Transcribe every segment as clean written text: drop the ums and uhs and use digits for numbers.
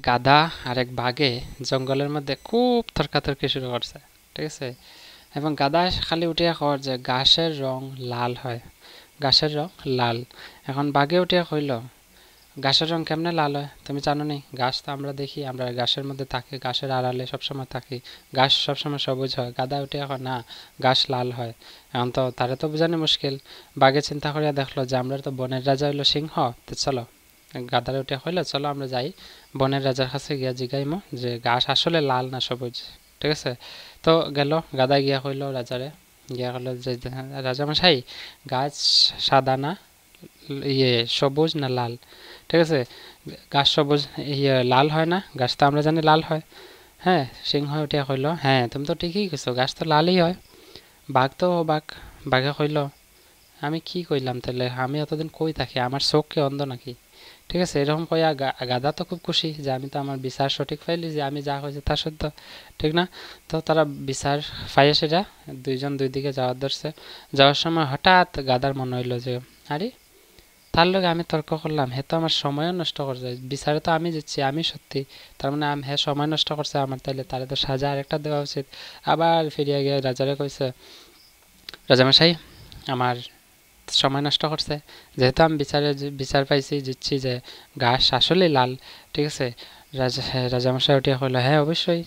গাধা আর এক বাঘে জঙ্গলের মধ্যে খুব তর্কাতর্কি শুরু করছে, ঠিক আছে। এবং গাধা খালি উঠিয়া কর যে ঘাসের রং লাল হয়, ঘাসের রং লাল। এখন বাঘে উঠিয়া কইল, ঘাসের রং কেমনে লাল হয় তুমি জানো নি? ঘাস তো আমরা দেখি, আমরা ঘাসের মধ্যে থাকি, ঘাসের আড়ালে সবসময় থাকি, ঘাস সবসময় সবুজ হয়। গাধা উঠিয়া কয়, না, ঘাস লাল হয়। এখন তো তারে তো বোঝানো মুশকিল। বাঘে চিন্তা করিয়া দেখলো যে আমরা তো বনের রাজা হইলো সিংহ, তো চলো। গাধারে উঠিয়া কইল, চলো আমরা যাই বনের রাজার কাছে গিয়া জিগাইমো যে ঘাস আসলে লাল না সবুজ, ঠিক আছে। তো গেল, গাধা গিয়া কইল রাজারে, গিয়া কইল যে রাজামশাই, গাছ সাদা না ইয়ে সবুজ না লাল, ঠিক আছে। গাছ সবুজ ইয়ে লাল হয় না? গাছ তো আমরা জানি লাল হয়। হ্যাঁ, সিংহ উঠিয়া কইল, হ্যাঁ তুমি তো ঠিকই কইছো, গাছ তো লালই হয়। বাঘ তো অবাক। বাঘে কইল, আমি কি কইলাম তাহলে? আমি এতদিন কই থাকি, আমার চোখ কি অন্ধ নাকি? ঠিক আছে, এরকম কইয়া গাধা তো খুব খুশি যে আমি তো আমার বিচার সঠিক পাইলি, যে আমি যা কইছি তা সত্য, ঠিক না? তো তারা বিচার পাইয়া সেটা দুইজন দুই দিকে যাওয়ার ধরছে। যাওয়ার সময় হঠাৎ গাধার মনে হইলো যে, আরে তার লগে আমি তর্ক করলাম, হে তো আমার সময়ও নষ্ট করছে, বিচারে তো আমি জিতছি, আমি সত্যি, তার মানে হে সময় নষ্ট করছে আমার, তাইলে তারে তো সাজা আরেকটা দেওয়া উচিত। আবার ফিরিয়া গিয়ে রাজারে কইছে, রাজামশাই, আমার সময় নষ্ট করছে, যেহেতু আমি বিচার পাইছি, জিতছি যে ঘাস আসলে লাল, ঠিক আছে। রাজামশাই উঠিয়া কইল, হ্যাঁ অবশ্যই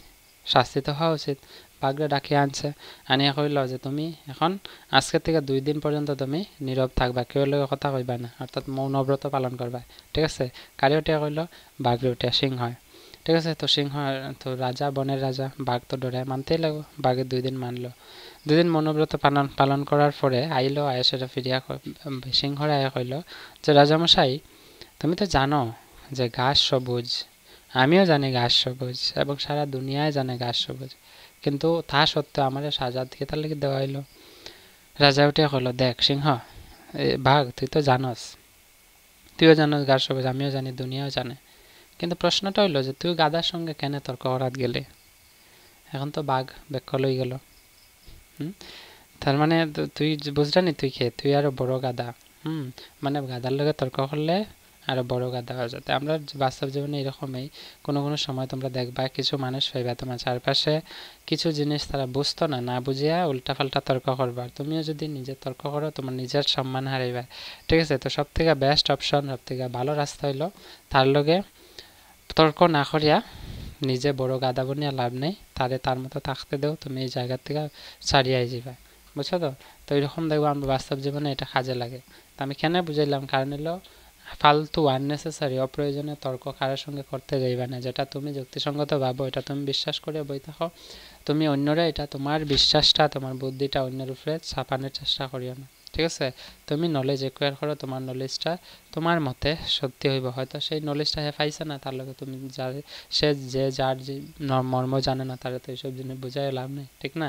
শাস্তি তো হওয়া উচিত। বাঘরে ডাকিয়ে আনছে, আনিয়া কইল যে তুমি এখন আজকে থেকে 2 দিন পর্যন্ত তুমি নীরব থাকবা, কেউ লগে কথা কইবা না, অর্থাৎ মৌনব্রত পালন করবা, ঠিক আছে। কারি উঠিয়া কইল, বাঘরে উঠিয়া সিংহ হয়, ঠিক আছে। তো সিংহ, তো রাজা, বনের রাজা, বাঘ তো ডরে মানতেই লাগো। বাঘে 2 দিন মানলো। 2 দিন মৌনব্রত পালন করার পরে আইলো, আয়া সেটা ফিরিয়া সিংহরে আয়া কইল যে রাজামশাই, তুমি তো জানো যে ঘাস সবুজ, আমিও জানি ঘাস সবুজ, এবং সারা দুনিয়ায় জানে ঘাস সবুজ, কিন্তু তা সত্ত্বেও আমার সাজা দিকে তার লেগে দেওয়া হইলো। রাজা উঠিয়া কইল, দেখ সিংহ, বাঘ তুই তো জানস, তুইও জানস ঘাস সবুজ, আমিও জানি, দুনিয়াও জানে, কিন্তু প্রশ্নটা হইলো যে তুই গাধার সঙ্গে কেন তর্ক করাত গেলে? এখন তো বাঘ ব্যাখ্যা লই গেল। হুম, তার মানে তুই বুঝলা নি, তুই কে? তুই আরো বড় গাধা। হুম, মানে গাধার লগে তর্ক করলে আরো বড় গাধা হয়ে যেতে। আমরা বাস্তব জীবনে এরকমই কোনো কোনো সময় তোমরা দেখবা কিছু মানুষ পাইবা তোমার চারপাশে, কিছু জিনিস তারা বুঝতো না, না বুঝিয়া উল্টা পাল্টা তর্ক করবা। তুমিও যদি নিজে তর্ক করো, তোমার নিজের সম্মান হারাইবা, ঠিক আছে। তো সব থেকে বেস্ট অপশন, সব থেকে ভালো রাস্তা হইলো তার লগে তর্ক না করিয়া নিজে বড় গাধা বনিয়া লাভ নেই, তারে তার মতো থাকতে দেও, তুমি এই জায়গার থেকে ছাড়িয়ে যাবা, বুঝছো তো? তো এরকম দেখবো আমরা বাস্তব জীবনে এটা কাজে লাগে। তো আমি কেন বুঝাইলাম, কারণ হলো ফালতু আননেসেসারি অপ্রয়োজনীয় তর্ক কারোর সঙ্গে করতে যাইবা না। যেটা তুমি যুক্তিসঙ্গত ভাবো, এটা তুমি বিশ্বাস করে বই থাকো, তুমি অন্যরা এটা তোমার বিশ্বাসটা, তোমার বুদ্ধিটা অন্যের উপরে ছাপানোর চেষ্টা করিও না, ঠিক আছে। তুমি নলেজ একুয়ার করো, তোমার নলেজটা তোমার মতে সত্যি হইব, হয়তো সেই নলেজটা হে পাইছে না, তার লগে তুমি যার, সে যে যার যে মর্ম জানে না, তারা তো এইসব জিনিস বুঝাই লাভ নেই, ঠিক না?